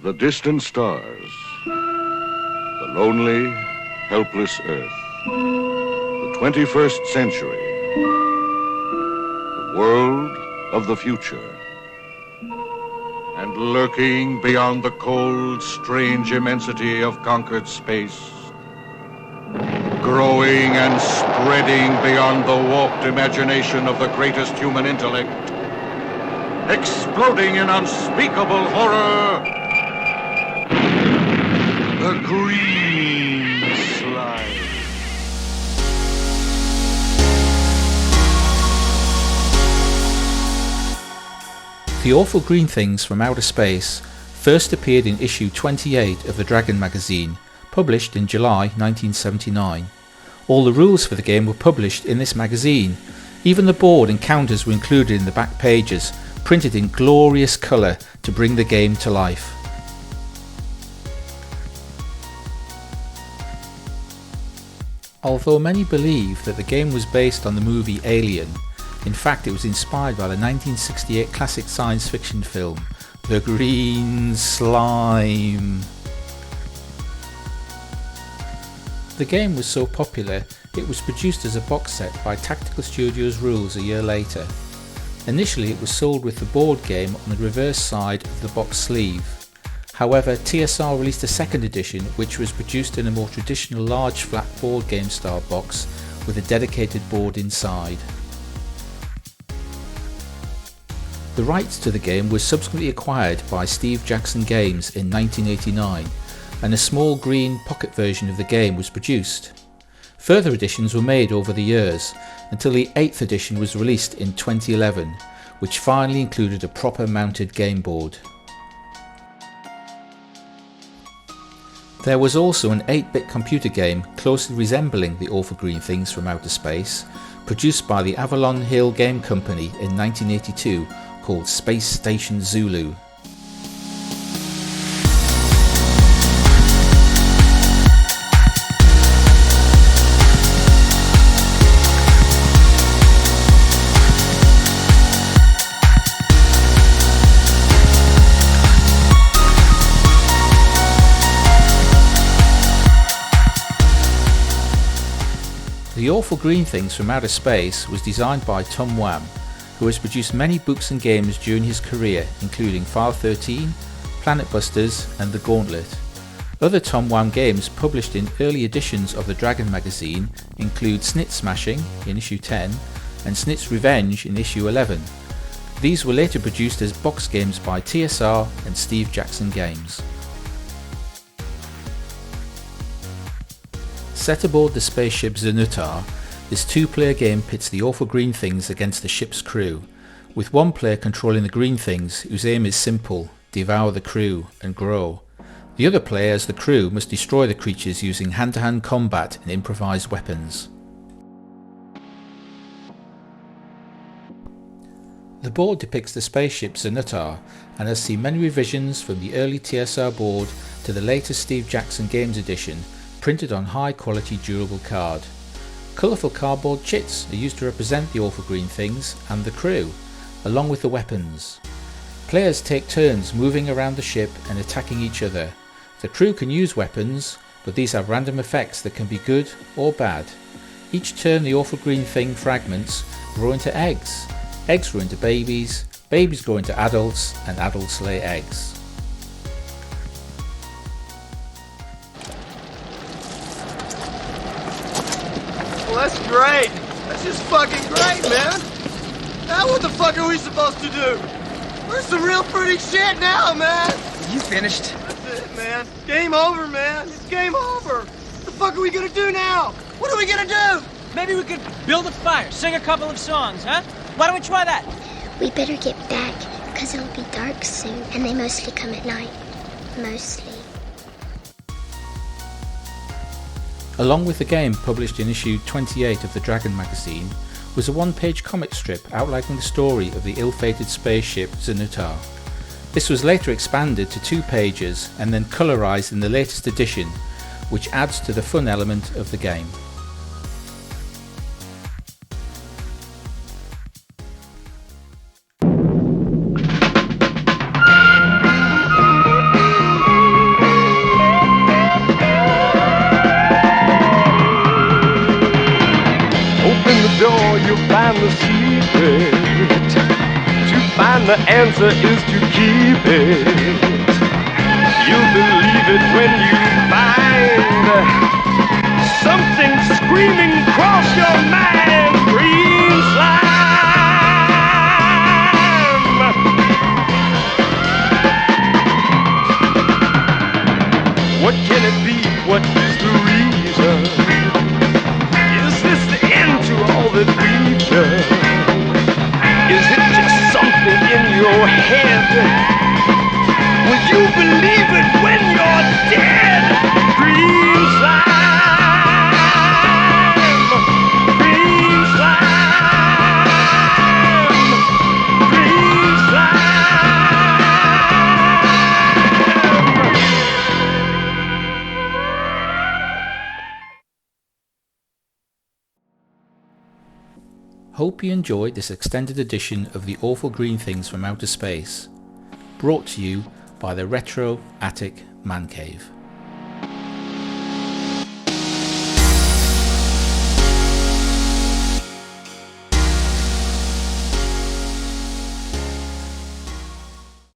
The distant stars, the lonely, helpless earth, the 21st century, the world of the future, and lurking beyond the cold, strange immensity of conquered space, growing and spreading beyond the warped imagination of the greatest human intellect, exploding in unspeakable horror, the green slime. The Awful Green Things from Outer Space first appeared in issue 28 of the Dragon magazine, published in July 1979. All the rules for the game were published in this magazine. Even the board and counters were included in the back pages, printed in glorious colour to bring the game to life. Although many believe that the game was based on the movie Alien, in fact it was inspired by the 1968 classic science fiction film, The Green Slime. The game was so popular, it was produced as a box set by Tactical Studios Rules a year later. Initially it was sold with the board game on the reverse side of the box sleeve. However, TSR released a second edition which was produced in a more traditional large flat board game style box with a dedicated board inside. The rights to the game were subsequently acquired by Steve Jackson Games in 1989, and a small green pocket version of the game was produced. Further editions were made over the years, until the 8th edition was released in 2011, which finally included a proper mounted game board. There was also an 8-bit computer game closely resembling the Awful Green Things from Outer Space, produced by the Avalon Hill Game Company in 1982, called Space Station Zulu. The Awful Green Things from Outer Space was designed by Tom Wham, who has produced many books and games during his career, including File 13, Planet Busters and The Gauntlet. Other Tom Wham games published in early editions of the Dragon magazine include Snit Smashing in issue 10 and Snit's Revenge in issue 11. These were later produced as box games by TSR and Steve Jackson Games. Set aboard the spaceship Xanatar, this two-player game pits the Awful Green Things against the ship's crew, with one player controlling the green things whose aim is simple: devour the crew and grow. The other player, as the crew, must destroy the creatures using hand-to-hand combat and improvised weapons. The board depicts the spaceship Xanatar and has seen many revisions from the early TSR board to the latest Steve Jackson Games edition, printed on high quality durable card. Colourful cardboard chits are used to represent the Awful Green Things and the crew, along with the weapons. Players take turns moving around the ship and attacking each other. The crew can use weapons, but these have random effects that can be good or bad. Each turn the Awful Green Thing fragments grow into eggs. Eggs grow into babies, babies grow into adults, and adults lay eggs. Well, that's great. That's just fucking great, man. Now what the fuck are we supposed to do? We're some real pretty shit now, man. You finished? That's it, man. Game over, man. It's game over. What the fuck are we gonna do now? What are we gonna do? Maybe we could build a fire, sing a couple of songs, huh? Why don't we try that? We better get back, because it'll be dark soon, and they mostly come at night. Mostly. Along with the game published in issue 28 of the Dragon magazine was a one-page comic strip outlining the story of the ill-fated spaceship Xanatar. This was later expanded to 2 pages and then colorized in the latest edition, which adds to the fun element of the game. the answer is to keep it. You'll believe it when you find something screaming across your mind. Green slime. What can it be? What is the reason? Is this the end to all that we've done? Is it just something in your head? Will you believe it when you're dead? Green slime, green slime, green slime. Hope you enjoyed this extended edition of the Awful Green Things from Outer Space, brought to you by the Retro Attic Man Cave.